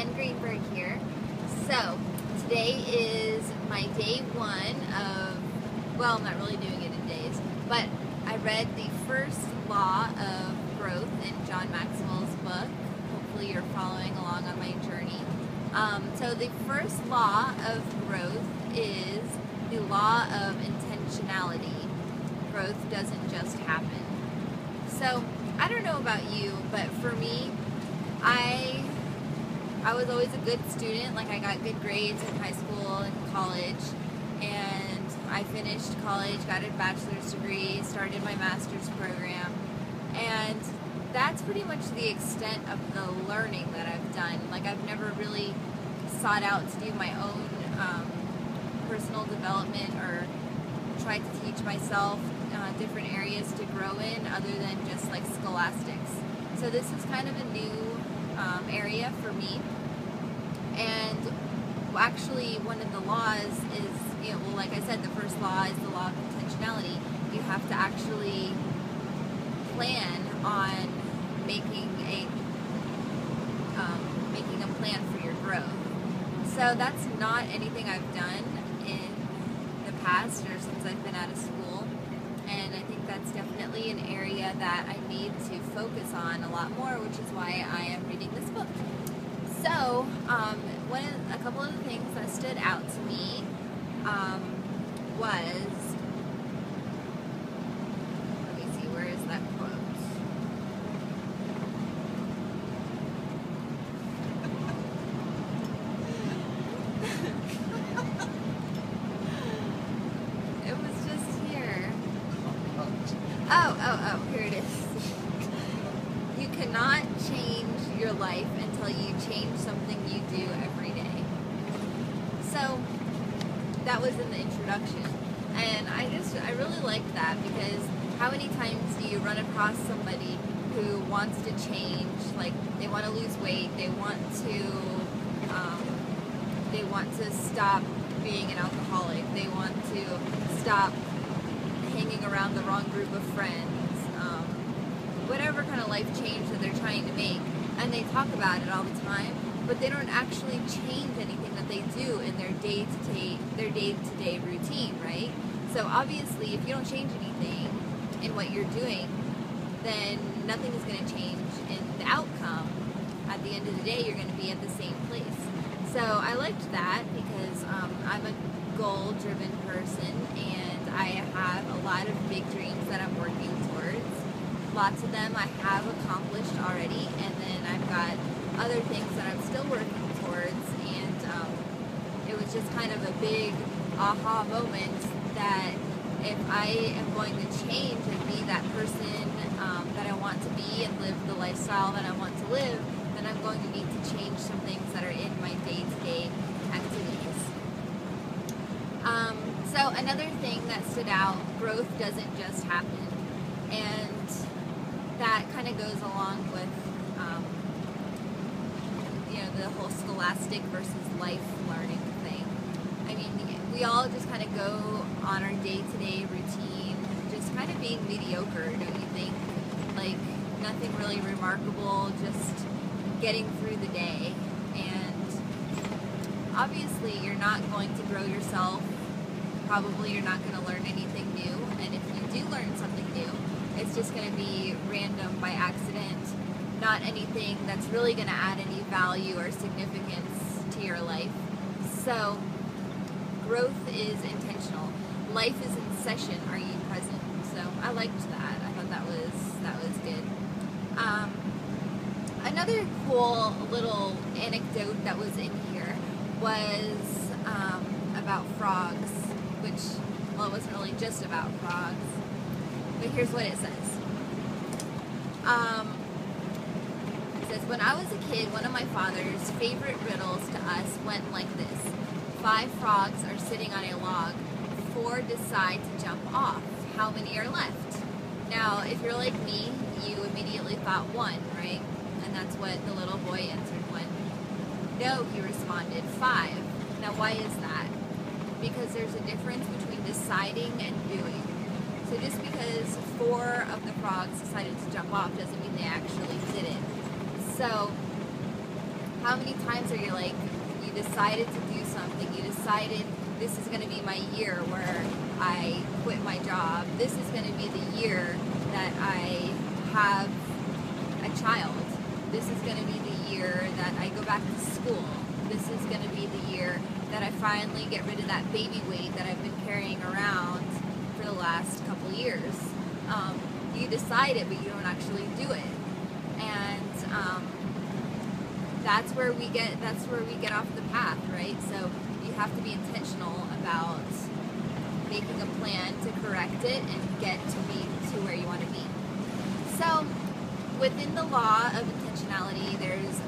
Greenberg here. So, today is my day one of, well, I'm not really doing it in days, but I read the first law of growth in John Maxwell's book. Hopefully you're following along on my journey. So the first law of growth is the law of intentionality. Growth doesn't just happen. So, I don't know about you, but for me, I was always a good student. Like, I got good grades in high school and college, and I finished college, got a bachelor's degree, started my master's program, and that's pretty much the extent of the learning that I've done. Like, I've never really sought out to do my own personal development or tried to teach myself different areas to grow in other than just like scholastics. So this is kind of a new area for me. And actually one of the laws is, well, like I said, the first law is the law of intentionality. You have to actually plan on making a plan for your growth. So that's not anything I've done in the past or since I've been out of school. And I think that's definitely an area that I need to focus on a lot more, which is why I am reading this book. So, a couple of the things that stood out to me was, let me see, where is that quote? It was just here. Oh, here it is. You cannot change your life until you change something you do every day. So that was in the introduction, and I really liked that, because how many times do you run across somebody who wants to change? Like, they want to lose weight, they want to stop being an alcoholic, they want to stop hanging around the wrong group of friends, whatever kind of life change that they're trying to make, and they talk about it all the time, but they don't actually change anything that they do in their day-to-day routine, right? So obviously, if you don't change anything in what you're doing, then nothing is going to change in the outcome. At the end of the day, you're going to be at the same place. So I liked that, because I'm a goal-driven person, and I have a lot of big dreams that I'm working towards. Lots of them I have accomplished already, and then I've got other things that I'm still working towards, and it was just kind of a big aha moment that if I am going to change and be that person that I want to be and live the lifestyle that I want to live, then I'm going to need to change some things that are in my day-to-day activities. So another thing that stood out, growth doesn't just happen, and that kind of goes along with the whole scholastic versus life learning thing. I mean, we all just kind of go on our day-to-day routine, just kind of being mediocre, don't you think? Like, nothing really remarkable, just getting through the day. And obviously you're not going to grow yourself. Probably you're not going to learn anything new, and if you do learn something new, it's just going to be random by accident, not anything that's really going to add any value or significance to your life. So growth is intentional. Life is in session. Are you present? So I liked that. I thought that was good. Another cool little anecdote that was in here was about frogs, which, well, it wasn't really just about frogs, but here's what it says. It says, when I was a kid, one of my father's favorite riddles to us went like this. 5 frogs are sitting on a log. 4 decide to jump off. How many are left? Now, if you're like me, you immediately thought 1, right? And that's what the little boy answered 1. No, he responded, 5. Now, why is that? Because there's a difference between deciding and doing. So just because 4 of the frogs decided to jump off doesn't mean they actually did it. So How many times are you like, you decided to do something, you decided this is going to be my year where I quit my job, this is going to be the year that I have a child, this is going to be the year that I go back to school, this is going to be the year that I finally get rid of that baby weight that I've been carrying around for the last couple years. You decide it, but you don't actually do it. And that's where we get off the path, right? So you have to be intentional about making a plan to correct it and get to where you want to be. So within the law of intentionality, there's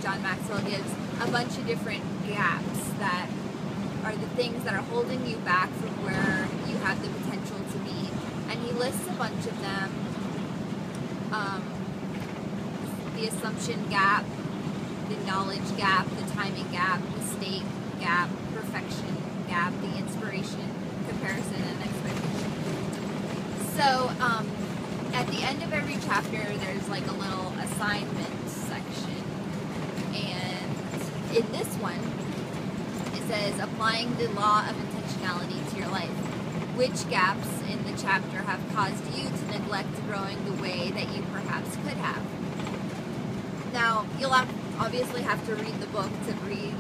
John Maxwell gives a bunch of different gaps that are the things that are holding you back from where you have the potential to be. And he lists a bunch of them. The assumption gap, the knowledge gap, the timing gap, mistake gap, perfection gap, the inspiration, comparison, and expectation. So at the end of every chapter, there's like a little assignment section. And in this one, it says, applying the law of intentionality to your life. Which gaps in the chapter have caused you to neglect growing the way that you perhaps could have? Now, you'll obviously have to read the book to read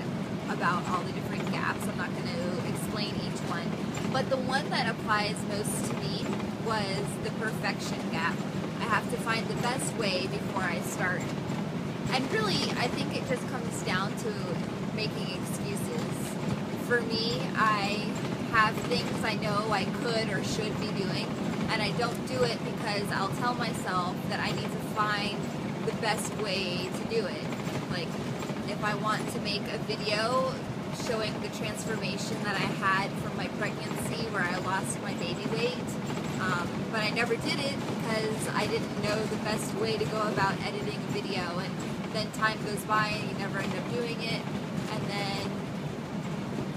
about all the different gaps. I'm not going to explain each one. But the one that applies most to me was the perfection gap. I have to find the best way before I start. And really, I think it just comes down to making excuses. For me, I have things I know I could or should be doing, and I don't do it because I'll tell myself that I need to find the best way to do it. Like, if I want to make a video showing the transformation that I had from my pregnancy where I lost my baby weight, but I never did it because I didn't know the best way to go about editing a video, and then time goes by and you never end up doing it, and then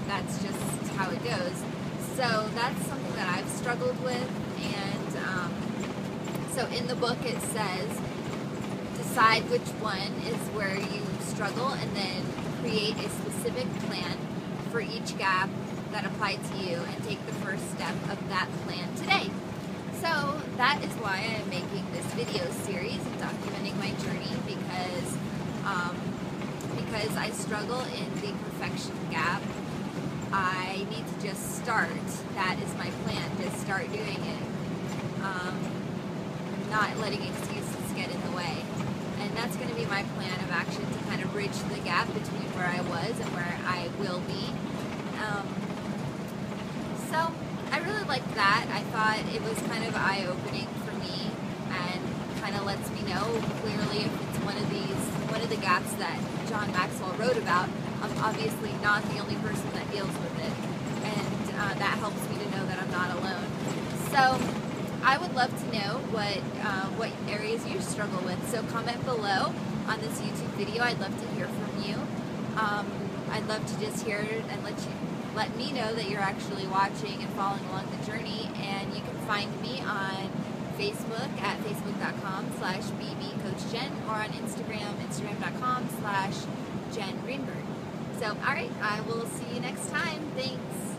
that's just how it goes. So that's something that I've struggled with, and so in the book it says, decide which one is where you struggle, and then create a specific plan for each gap that applied to you, and take the first step of that plan today. So that is why I'm making this video series and documenting my journey, because I struggle in the perfection gap. I need to just start. That is my plan. Just start doing it. Not letting excuses get in the way. And that's going to be my plan of action to kind of bridge the gap between where I was and where I will be. So I really liked that. I thought it was kind of eye-opening for me, and kind of lets me know clearly if it's one of the gaps that John Maxwell wrote about. I'm obviously not the only person that deals with it, and that helps me to know that I'm not alone. So I would love to know what areas you struggle with. So comment below on this YouTube video. I'd love to hear from you. I'd love to just hear it and let me know that you're actually watching and following along the journey. And you can find me on Facebook at facebook.com/bbcoachjen, or on Instagram, instagram.com/Jen Greenberg. So, all right, I will see you next time. Thanks.